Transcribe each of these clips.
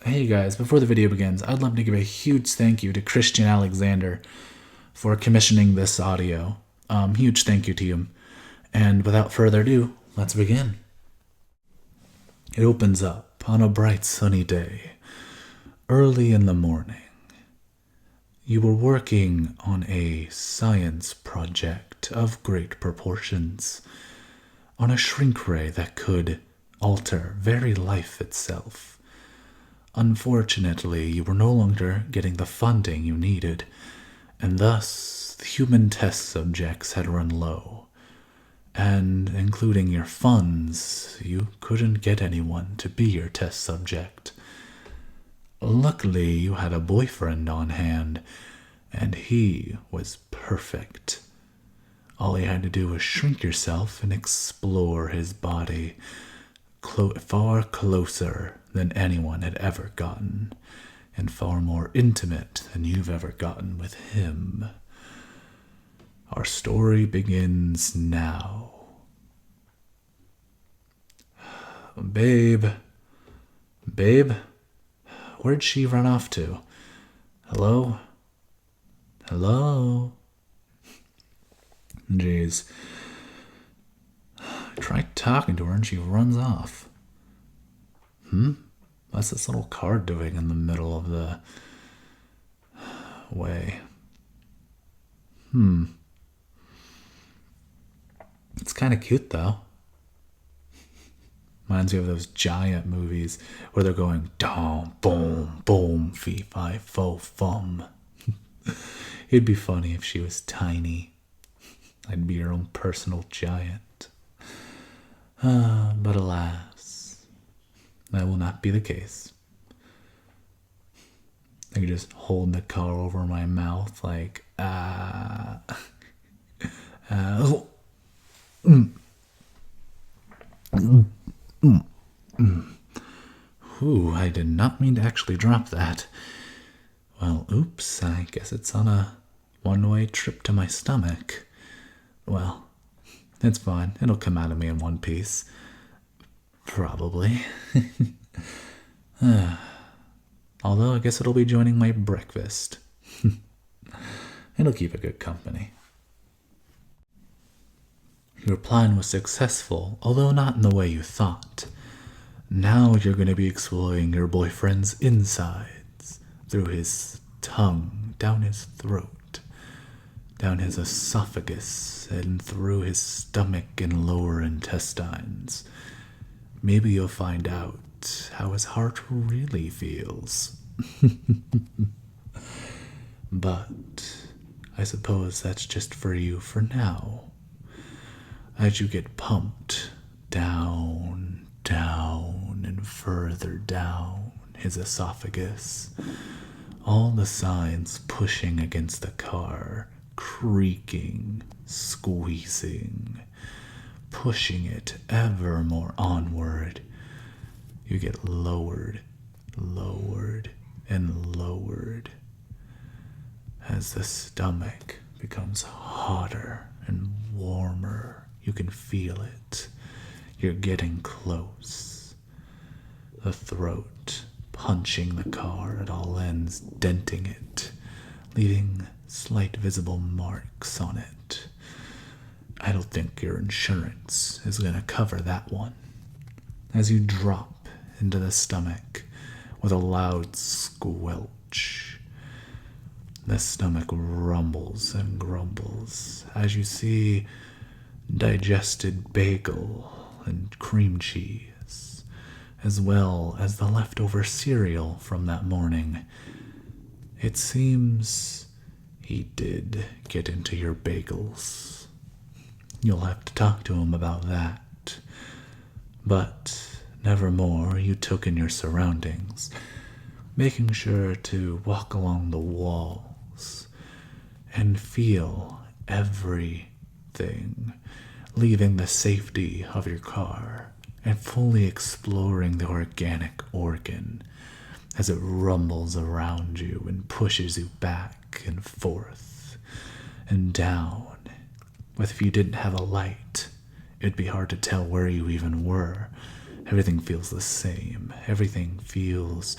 Hey guys, before the video begins, I'd love to give a huge thank you to Christian Alexander for commissioning this audio. Huge thank you to him. And without further ado, let's begin. It opens up on a bright sunny day, early in the morning. You were working on a science project of great proportions, on a shrink ray that could alter very life itself. Unfortunately, you were no longer getting the funding you needed, and thus the human test subjects had run low. And including your funds, you couldn't get anyone to be your test subject. Luckily, you had a boyfriend on hand, and he was perfect. All you had to do was shrink yourself and explore his body, far closer than anyone had ever gotten, and far more intimate than you've ever gotten with him. Our story begins now. Babe, where'd she run off to? Hello? Jeez. I tried talking to her and she runs off. What's this little car doing in the middle of the way? It's kind of cute though. Reminds me of those giant movies where they're going dom, boom, boom, fee, fi, fo, fum. It'd be funny if she was tiny. I'd be her own personal giant. But alas, that will not be the case. I could just hold the car over my mouth like, Ooh, I did not mean to actually drop that. Well, oops, I guess it's on a one-way trip to my stomach. Well, it's fine. It'll come out of me in one piece. Probably. Although I guess it'll be joining my breakfast. It'll keep a good company. Your plan was successful, although not in the way you thought. Now you're going to be exploring your boyfriend's insides, through his tongue, down his throat, down his esophagus, and through his stomach and lower intestines. Maybe you'll find out how his heart really feels. But I suppose that's just for you for now. As you get pumped down, and further down his esophagus, all the sides pushing against the car, creaking, squeezing, pushing it ever more onward. You get lowered, and lowered as the stomach becomes hotter and warmer. You can feel it. You're getting close. The throat punching the car at all ends, denting it, leaving slight visible marks on it. I don't think your insurance is going to cover that one. As you drop into the stomach with a loud squelch, the stomach rumbles and grumbles as you see digested bagel and cream cheese, as well as the leftover cereal from that morning. It seems he did get into your bagels. You'll have to talk to him about that. But nevermore, you took in your surroundings, making sure to walk along the walls and feel everything, leaving the safety of your car and fully exploring the organic organ as it rumbles around you and pushes you back and forth and down. If you didn't have a light, it'd be hard to tell where you even were. Everything feels the same. Everything feels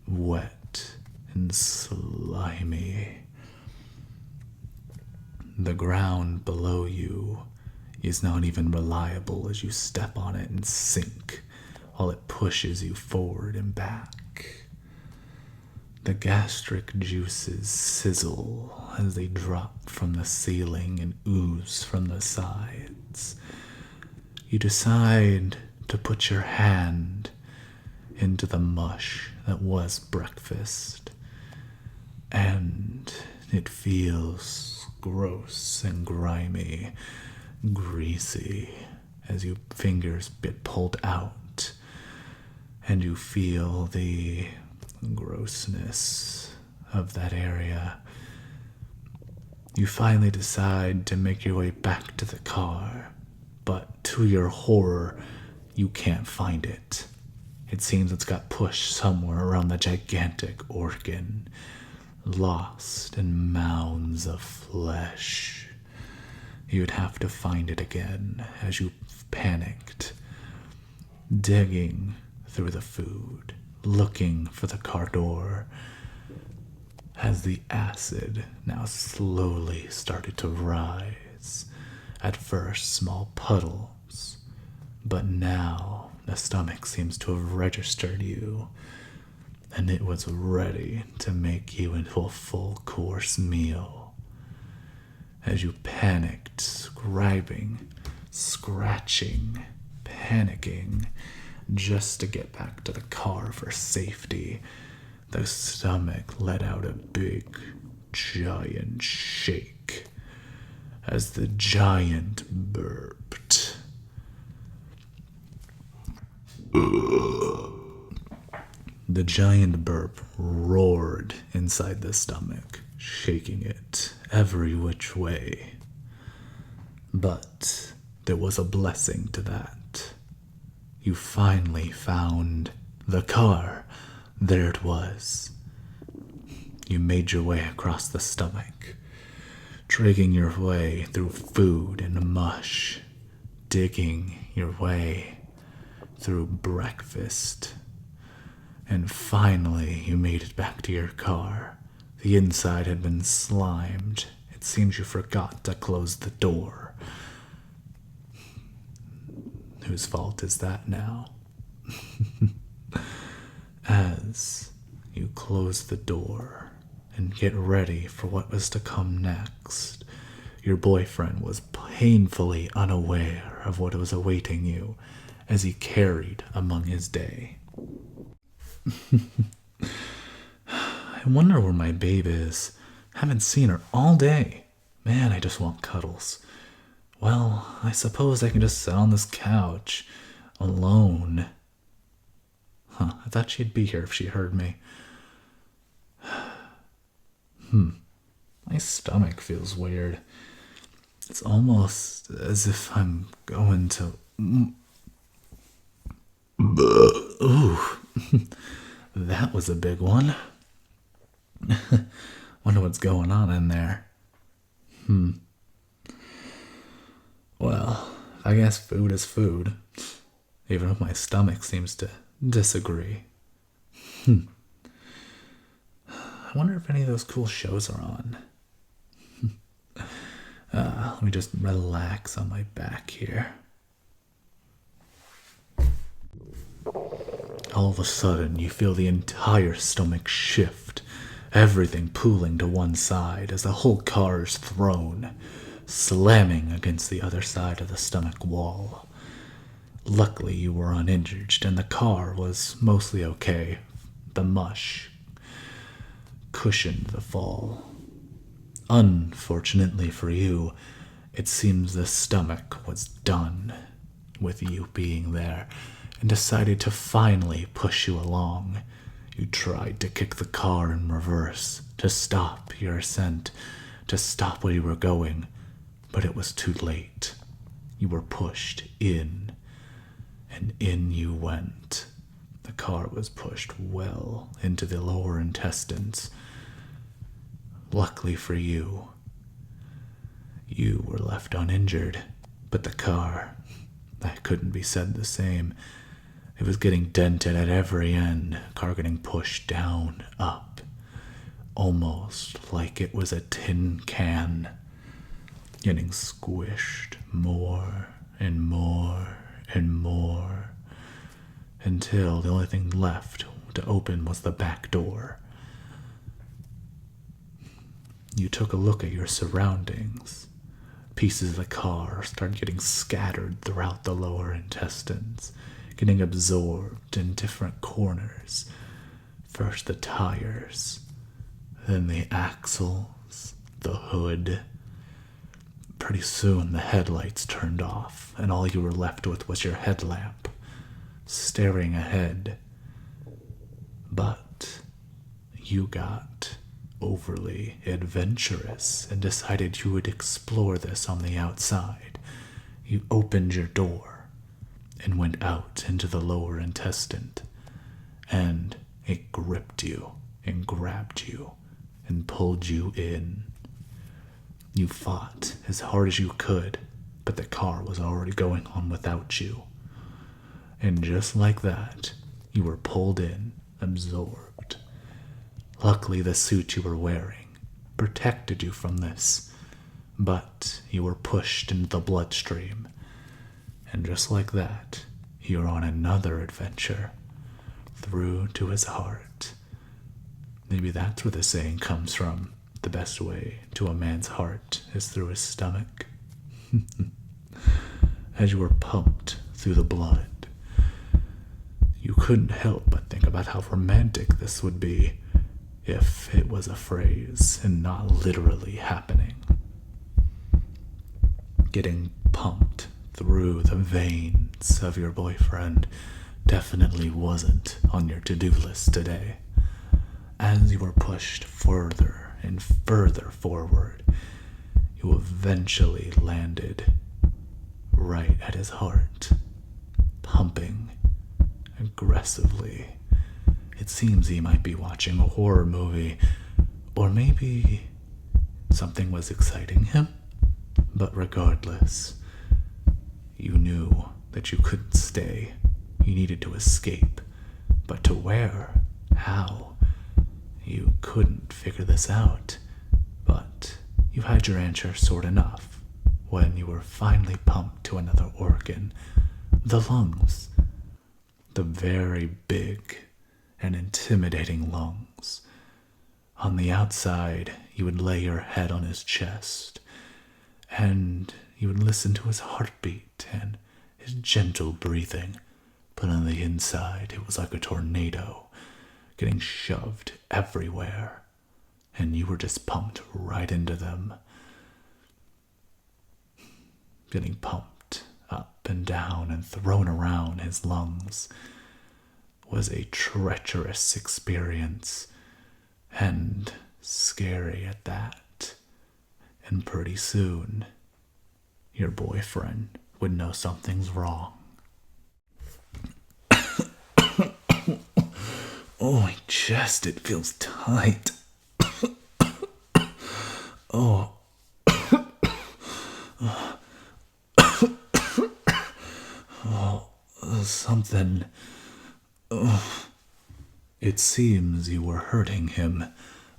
wet and slimy. The ground below you is not even reliable as you step on it and sink while it pushes you forward and back. The gastric juices sizzle as they drop from the ceiling and ooze from the sides. You decide to put your hand into the mush that was breakfast, and it feels gross and grimy, greasy as your fingers get pulled out, and you feel the grossness of that area. You finally decide to make your way back to the car, but to your horror, you can't find it. It seems it's got pushed somewhere around the gigantic organ, lost in mounds of flesh. You'd have to find it again as you panicked, digging through the food, looking for the car door, as the acid now slowly started to rise. At first, small puddles, but now the stomach seems to have registered you, and it was ready to make you into a full course meal. As you panicked, scribing, scratching, panicking, just to get back to the car for safety, the stomach let out a big, giant shake as the giant burped. The giant burp roared inside the stomach, shaking it every which way. But there was a blessing to that. You finally found the car. There it was. You made your way across the stomach, dragging your way through food and mush, digging your way through breakfast. And finally, you made it back to your car. The inside had been slimed. It seems you forgot to close the door. Whose fault is that now? As you close the door and get ready for what was to come next, your boyfriend was painfully unaware of what was awaiting you as he carried among his day. I wonder where my babe is. Haven't seen her all day. Man, I just want cuddles. Well, I suppose I can just sit on this couch alone. I thought she'd be here if she heard me. My stomach feels weird. It's almost as if I'm going to... Ooh, that was a big one. Wonder what's going on in there. Well, I guess food is food, even if my stomach seems to disagree. I wonder if any of those cool shows are on. Let me just relax on my back here. All of a sudden, you feel the entire stomach shift, everything pooling to one side as the whole car is thrown, slamming against the other side of the stomach wall. Luckily, you were uninjured, and the car was mostly okay. The mush cushioned the fall. Unfortunately for you, it seems the stomach was done with you being there and decided to finally push you along. You tried to kick the car in reverse, to stop your ascent, to stop where you were going, but it was too late. You were pushed in, and in you went. The car was pushed well into the lower intestines. Luckily for you, you were left uninjured, but the car, that couldn't be said the same. It was getting dented at every end, car getting pushed down, up, almost like it was a tin can, getting squished more and more and more, until the only thing left to open was the back door. You took a look at your surroundings. Pieces of the car started getting scattered throughout the lower intestines, getting absorbed in different corners. First the tires, then the axles, the hood. Pretty soon the headlights turned off, and all you were left with was your headlamp, staring ahead. But you got overly adventurous and decided you would explore this on the outside. You opened your door and went out into the lower intestine, and it gripped you and grabbed you and pulled you in. You fought as hard as you could, but the car was already going on without you. And just like that, you were pulled in, absorbed. Luckily, the suit you were wearing protected you from this, but you were pushed into the bloodstream. And just like that, you're on another adventure, through to his heart. Maybe that's where the saying comes from. The best way to a man's heart is through his stomach. As you were pumped through the blood, you couldn't help but think about how romantic this would be if it was a phrase and not literally happening. Getting pumped through the veins of your boyfriend definitely wasn't on your to-do list today. As you were pushed further and further forward, you eventually landed right at his heart, pumping aggressively. It seems he might be watching a horror movie, or maybe something was exciting him. But regardless, you knew that you couldn't stay. You needed to escape. But to where? How? You couldn't figure this out. But you had your answer sort enough when you were finally pumped to another organ, the lungs. The very big and intimidating lungs. On the outside, you would lay your head on his chest, and you would listen to his heartbeat and his gentle breathing. But on the inside, it was like a tornado, getting shoved everywhere, and you were just pumped right into them. Getting pumped up and down and thrown around his lungs was a treacherous experience, and scary at that. And pretty soon, your boyfriend would know something's wrong. Oh, my chest, it feels tight. Oh. Something. It seems you were hurting him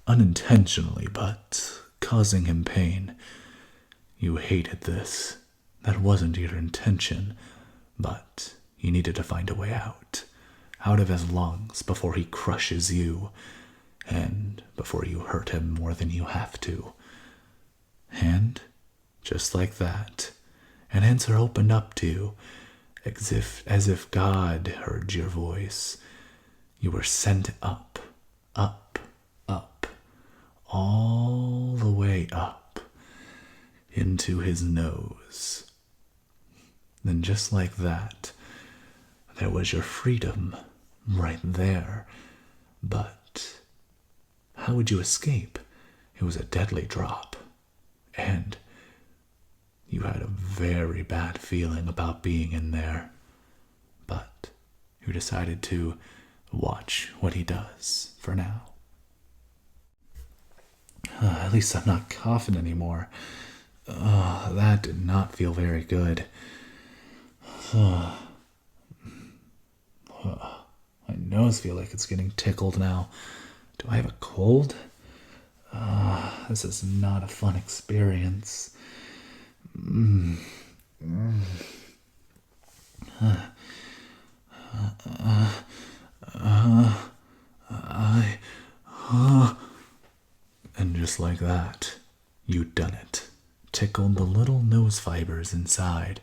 unintentionally, but causing him pain. You hated this. That wasn't your intention, but you needed to find a way out of his lungs before he crushes you, and before you hurt him more than you have to. And, just like that, an answer opened up to you, as if God heard your voice. You were sent up, up, up, all the way up, into his nose. Then just like that, there was your freedom right there. But how would you escape? It was a deadly drop, and you had a very bad feeling about being in there. But you decided to watch what he does for now. At least I'm not coughing anymore. That did not feel very good. My nose feels like it's getting tickled now. Do I have a cold? This is not a fun experience. And just like that, you'd done it. Tickled the little nose fibers inside.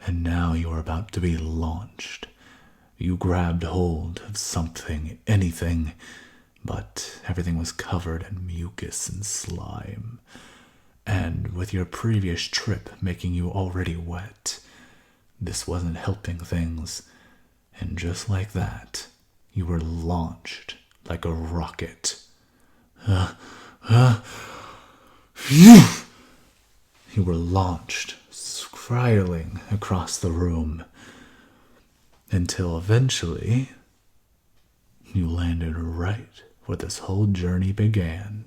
And now you are about to be launched. You grabbed hold of something, anything, but everything was covered in mucus and slime. And with your previous trip making you already wet, this wasn't helping things. And just like that, you were launched like a rocket. You were launched, spiraling across the room, until eventually you landed right where this whole journey began.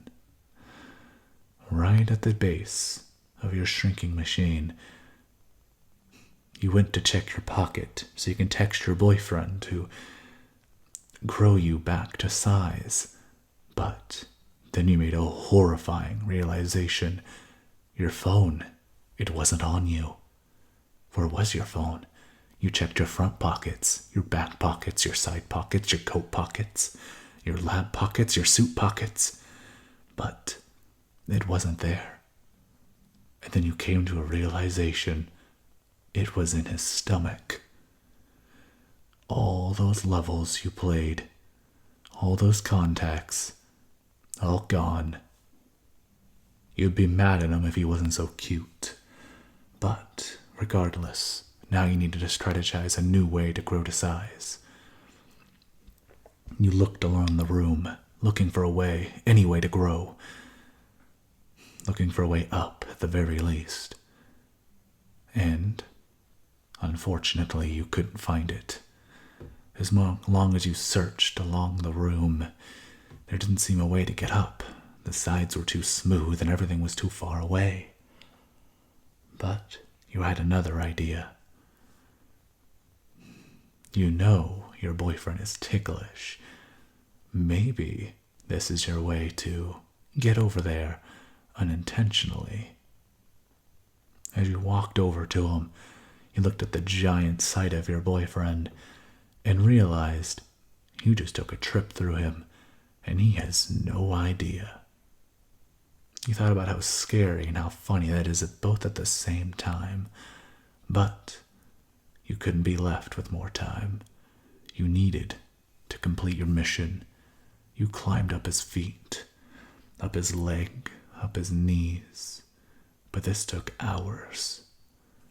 Right at the base of your shrinking machine. You went to check your pocket so you can text your boyfriend to grow you back to size. But then you made a horrifying realization. Your phone, it wasn't on you. Where was your phone? You checked your front pockets, your back pockets, your side pockets, your coat pockets, your lab pockets, your suit pockets. But it wasn't there. And then you came to a realization. It was in his stomach. All those levels you played, all those contacts, all gone. You'd be mad at him if he wasn't so cute. But regardless, now you needed to strategize a new way to grow to size. You looked around the room, looking for a way, any way to grow. Looking for a way up at the very least. And unfortunately, you couldn't find it. As long as you searched along the room, there didn't seem a way to get up. The sides were too smooth and everything was too far away. But you had another idea. You know your boyfriend is ticklish. Maybe this is your way to get over there unintentionally. As you walked over to him, you looked at the giant sight of your boyfriend and realized you just took a trip through him and he has no idea. You thought about how scary and how funny that is both at the same time, but you couldn't be left with more time. You needed to complete your mission. You climbed up his feet, up his leg, up his knees, but this took hours.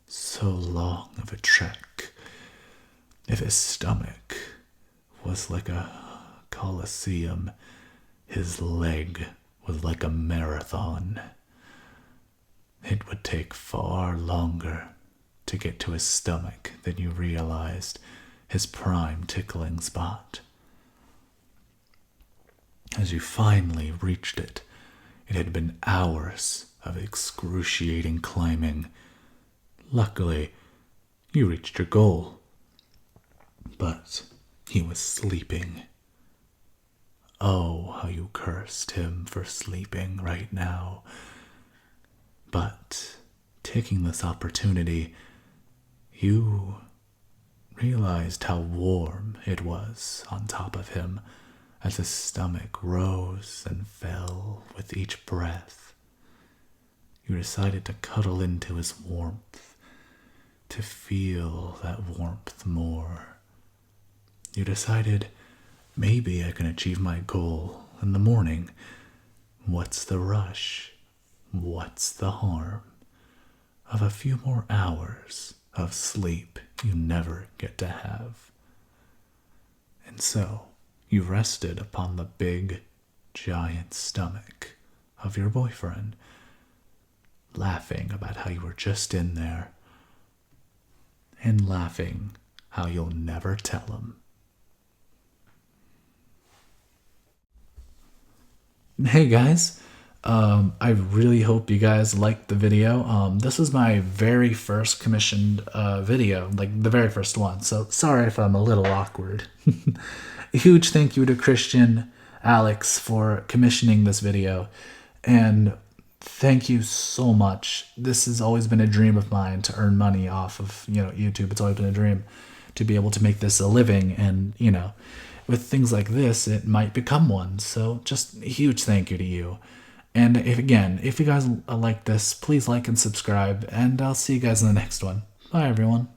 So long of a trek. If his stomach was like a coliseum, his leg was like a marathon. It would take far longer to get to his stomach than you realized, his prime tickling spot. As you finally reached it, it had been hours of excruciating climbing. Luckily, you reached your goal. But he was sleeping. Oh, how you cursed him for sleeping right now. But taking this opportunity, you realized how warm it was on top of him as his stomach rose and fell with each breath. You decided to cuddle into his warmth, to feel that warmth more. You decided, maybe I can achieve my goal in the morning. What's the rush? What's the harm of a few more hours of sleep you never get to have? And so, you rested upon the big, giant stomach of your boyfriend, laughing about how you were just in there, and laughing how you'll never tell him. Hey guys, I really hope you guys liked the video. This is my very first commissioned video, like the very first one. So sorry if I'm a little awkward. A huge thank you to Christian, Alex for commissioning this video. And thank you so much. This has always been a dream of mine to earn money off of, YouTube. It's always been a dream to be able to make this a living, and, with things like this, it might become one. So just a huge thank you to you. And if you guys like this, please like and subscribe, and I'll see you guys in the next one. Bye, everyone.